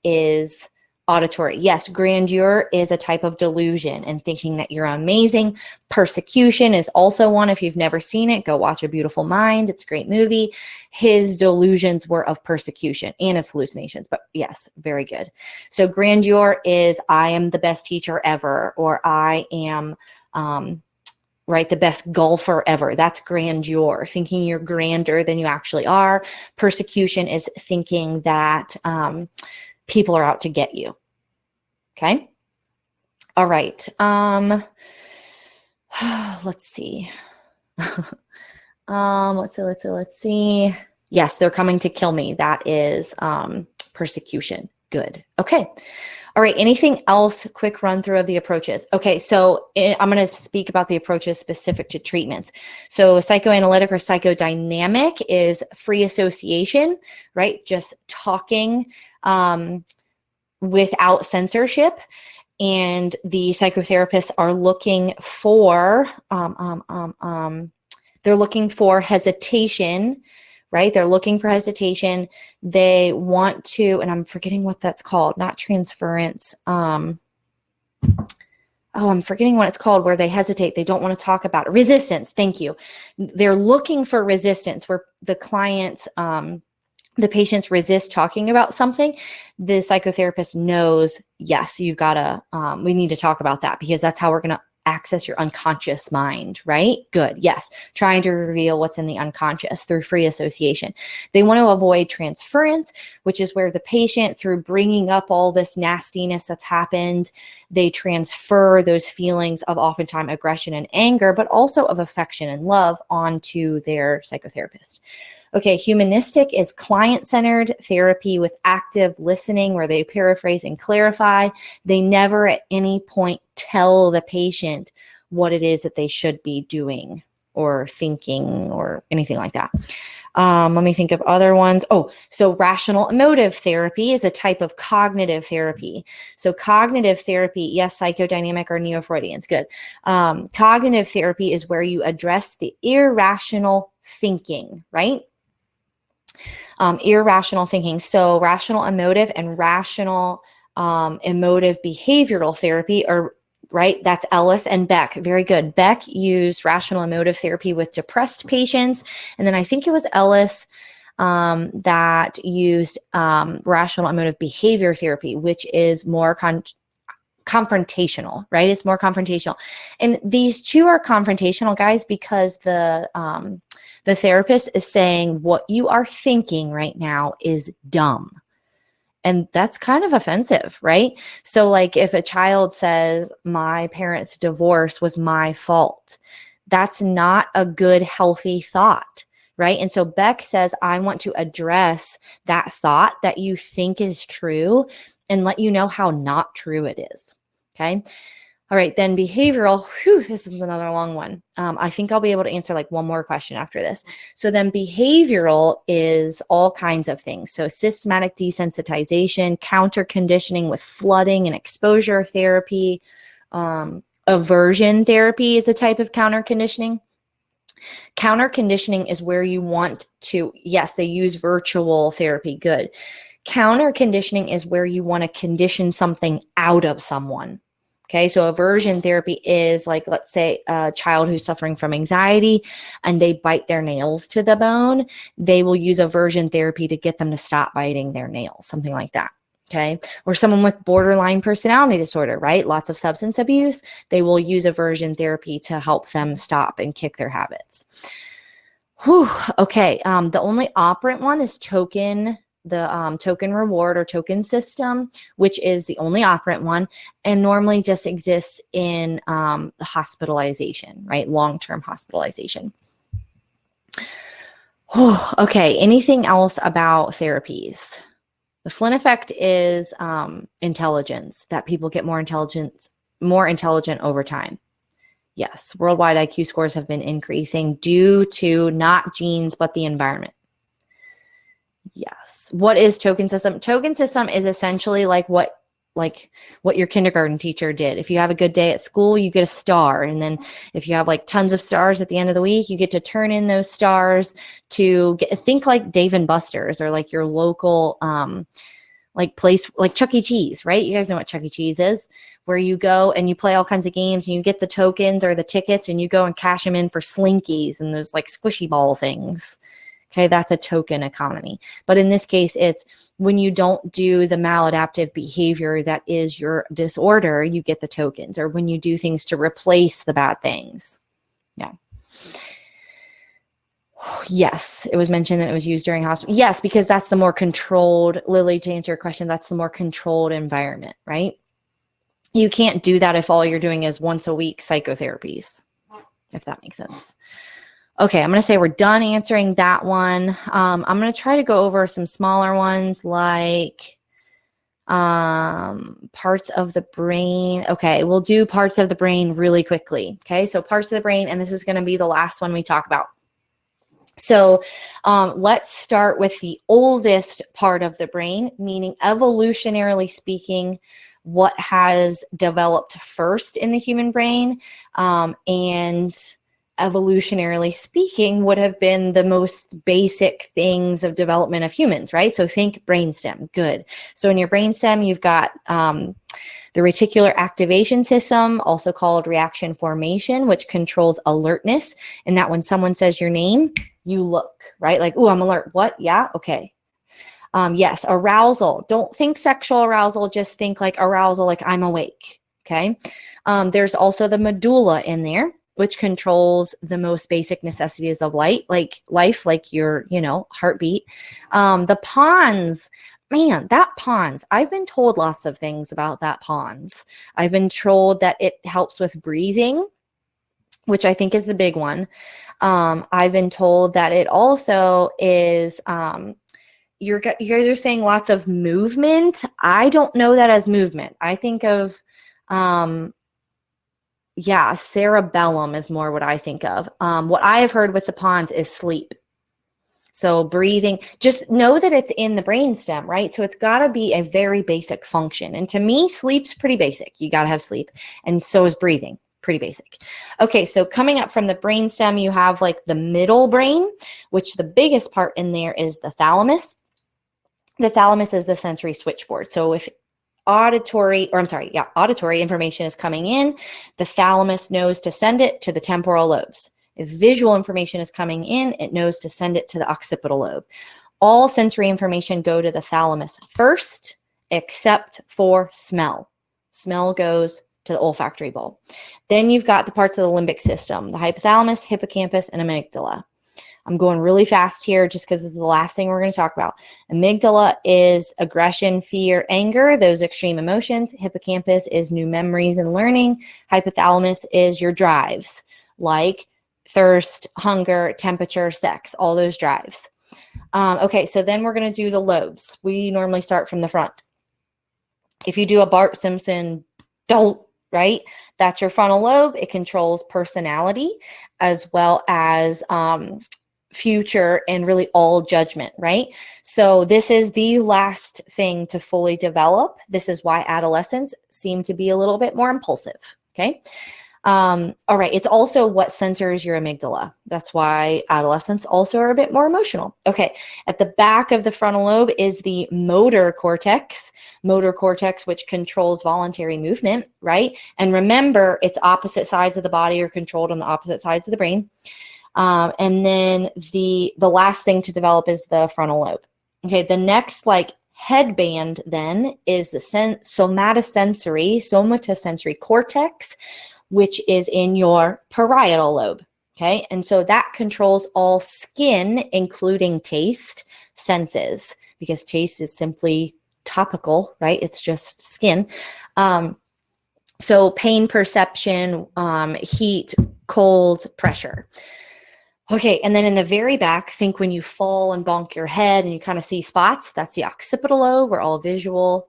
is auditory. Yes, grandeur is a type of delusion and thinking that you're amazing. Persecution is also one. If you've never seen it, go watch A Beautiful Mind. It's a great movie. His delusions were of persecution and his hallucinations, but yes, very good. So grandeur is I am the best teacher ever, or I am the best golfer ever. That's grandeur, thinking you're grander than you actually are. Persecution is thinking that people are out to get you. Okay. All right. Let's see. Let's see. Yes, they're coming to kill me. That is persecution. Good. Okay. All right. Anything else? Quick run through of the approaches. Okay. So I'm going to speak about the approaches specific to treatments. So psychoanalytic or psychodynamic is free association, right? Just talking without censorship. And the psychotherapists are looking for, they're looking for hesitation, right? They're looking for hesitation. They want to, and I'm forgetting what that's called, not transference. I'm forgetting what it's called, where they hesitate. They don't want to talk about it. Resistance. Thank you. They're looking for resistance, where the clients, the patients resist talking about something. The psychotherapist knows, yes, you've got to, we need to talk about that, because that's how we're going to access your unconscious mind, right? Good. Yes. Trying to reveal what's in the unconscious through free association. They want to avoid transference, which is where the patient, through bringing up all this nastiness that's happened, they transfer those feelings of oftentimes aggression and anger, but also of affection and love onto their psychotherapist. Okay, humanistic is client-centered therapy with active listening, where they paraphrase and clarify. They never at any point tell the patient what it is that they should be doing or thinking or anything like that. Let me think of other ones. So rational emotive therapy is a type of cognitive therapy. So cognitive therapy, yes, psychodynamic or neo-Freudians, good. Cognitive therapy is where you address the irrational thinking, right? Irrational thinking. So rational emotive and rational emotive behavioral therapy are right. That's Ellis and Beck. Very good. Beck used rational emotive therapy with depressed patients. And then I think it was Ellis that used rational emotive behavior therapy, which is more confrontational, right? It's more confrontational. And these two are confrontational, guys, because the therapist is saying what you are thinking right now is dumb. And that's kind of offensive, right? So like if a child says, my parents' divorce was my fault, that's not a good, healthy thought, right? And so Beck says, I want to address that thought that you think is true and let you know how not true it is, okay? All right, then behavioral, this is another long one. I think I'll be able to answer like one more question after this. So then behavioral is all kinds of things. So systematic desensitization, counter conditioning with flooding and exposure therapy. Aversion therapy is a type of counter conditioning. Counter conditioning is where you want to, yes, they use virtual therapy, good. Counter conditioning is where you want to condition something out of someone. Okay, so aversion therapy is like, let's say a child who's suffering from anxiety and they bite their nails to the bone. They will use aversion therapy to get them to stop biting their nails, something like that. Okay, or someone with borderline personality disorder, right? Lots of substance abuse. They will use aversion therapy to help them stop and kick their habits. Whew, okay, the only operant one is token reward or token system, which is the only operant one and normally just exists in hospitalization, right? Long-term hospitalization. Okay, anything else about therapies? The Flynn effect is intelligence, that people get more intelligent over time. Yes, worldwide IQ scores have been increasing due to not genes, but the environment. Yes. What is token system? Token system is essentially like what your kindergarten teacher did. If you have a good day at school, you get a star. And then if you have like tons of stars at the end of the week, you get to turn in those stars to think like Dave and Buster's or like your local like place, like Chuck E. Cheese, right? You guys know what Chuck E. Cheese is, where you go and you play all kinds of games and you get the tokens or the tickets and you go and cash them in for Slinkies and those like squishy ball things. Okay, that's a token economy. But in this case, it's when you don't do the maladaptive behavior that is your disorder, you get the tokens, or when you do things to replace the bad things. Yeah. Yes, it was mentioned that it was used during hospital. Yes, because that's the more controlled, Lily, to answer your question, that's the more controlled environment, right? You can't do that if all you're doing is once a week psychotherapies, if that makes sense. Okay, I'm going to say we're done answering that one. I'm going to try to go over some smaller ones like parts of the brain. Okay, we'll do parts of the brain really quickly. Okay, so parts of the brain, and this is going to be the last one we talk about. So let's start with the oldest part of the brain, meaning evolutionarily speaking, what has developed first in the human brain, and evolutionarily speaking would have been the most basic things of development of humans, right? So think brainstem, good. So in your brainstem, you've got the reticular activation system, also called reaction formation, which controls alertness. And that when someone says your name, you look, right? Like, oh, I'm alert. What? Yeah. Okay. Yes. Arousal. Don't think sexual arousal. Just think like arousal, like I'm awake. Okay. There's also the medulla in there, which controls the most basic necessities of life, like your, heartbeat. The pons, man, that pons, I've been told lots of things about that pons. I've been told that it helps with breathing, which I think is the big one. I've been told that it also is, you guys are saying lots of movement. I don't know that as movement. I think of, cerebellum is more what I think of. What I have heard with the pons is sleep. So breathing, just know that it's in the brainstem, right? So it's got to be a very basic function. And to me, sleep's pretty basic. You got to have sleep. And so is breathing. pretty basic. Okay, so coming up from the brainstem, you have like the middle brain, which the biggest part in there is the thalamus. The thalamus is the sensory switchboard. So if auditory information is coming in, the thalamus knows to send it to the temporal lobes. If visual information is coming in, it knows to send it to the occipital lobe. All sensory information go to the thalamus first, except for smell. Smell goes to the olfactory bulb. Then you've got the parts of the limbic system, the hypothalamus, hippocampus, and amygdala. I'm going really fast here just because this is the last thing we're going to talk about. Amygdala is aggression, fear, anger, those extreme emotions. Hippocampus is new memories and learning. Hypothalamus is your drives, like thirst, hunger, temperature, sex, all those drives. Okay, so then we're going to do the lobes. We normally start from the front. If you do a Bart Simpson dolt, right, that's your frontal lobe. It controls personality as well as future and really all judgment, right? So this is the last thing to fully develop. This is why adolescents seem to be a little bit more impulsive, okay? All right, it's also what censors your amygdala. That's why adolescents also are a bit more emotional. Okay, at the back of the frontal lobe is the motor cortex, which controls voluntary movement, right? And remember, it's opposite sides of the body are controlled on the opposite sides of the brain. And then the last thing to develop is the frontal lobe. Okay, the next like headband then is the somatosensory cortex, which is in your parietal lobe. Okay, and so that controls all skin, including taste senses, because taste is simply topical, right? It's just skin. So pain perception, heat, cold, pressure. Okay, and then in the very back, think when you fall and bonk your head and you kind of see spots, that's the occipital lobe where all visual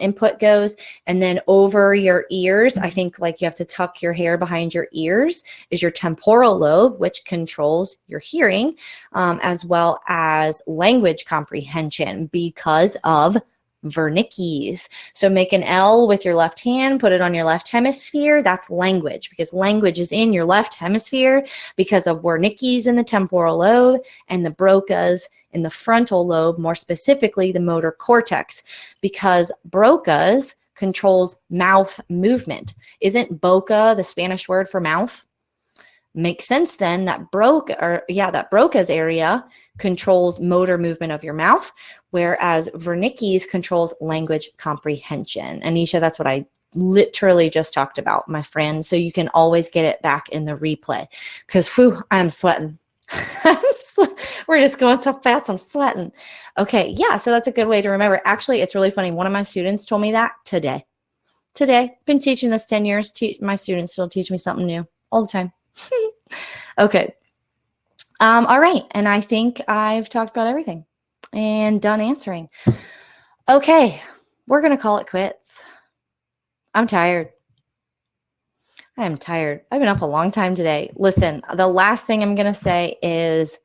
input goes. And then over your ears, I think like you have to tuck your hair behind your ears, is your temporal lobe, which controls your hearing, as well as language comprehension because of Wernicke's. So make an L with your left hand, put it on your left hemisphere. That's language, because language is in your left hemisphere because of Wernicke's in the temporal lobe and the Broca's in the frontal lobe, more specifically the motor cortex, because Broca's controls mouth movement. Isn't boca the Spanish word for mouth? Makes sense then that Broca's area controls motor movement of your mouth, whereas Wernicke's controls language comprehension. Anisha, that's what I literally just talked about, my friend. So you can always get it back in the replay, because I'm sweating. We're just going so fast, I'm sweating. Okay, yeah, so that's a good way to remember. Actually, it's really funny. One of my students told me that today. Been teaching this 10 years. My students still teach me something new all the time. Okay. All right. And I think I've talked about everything and done answering. Okay. We're going to call it quits. I'm tired. I am tired. I've been up a long time today. Listen, the last thing I'm going to say is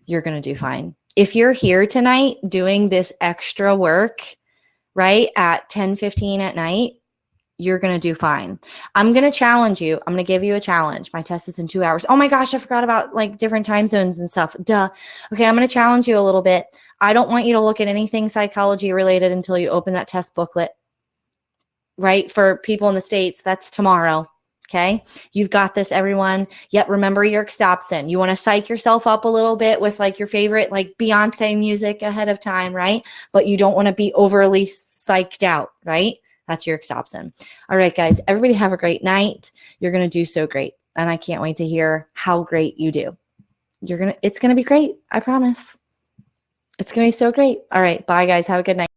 you're going to do fine. If you're here tonight doing this extra work, right, at 10:15 at night, you're going to do fine. I'm going to challenge you. I'm going to give you a challenge. My test is in 2 hours. Oh my gosh, I forgot about like different time zones and stuff. Duh. Okay, I'm going to challenge you a little bit. I don't want you to look at anything psychology related until you open that test booklet, right? For people in the States, that's tomorrow. Okay, you've got this, everyone. Yet remember your Stopson. You want to psych yourself up a little bit with like your favorite like Beyonce music ahead of time, right? But you don't want to be overly psyched out, right? That's your Stopson. All right, guys, everybody have a great night. You're going to do so great. And I can't wait to hear how great you do. It's going to be great. I promise. It's going to be so great. All right. Bye, guys. Have a good night.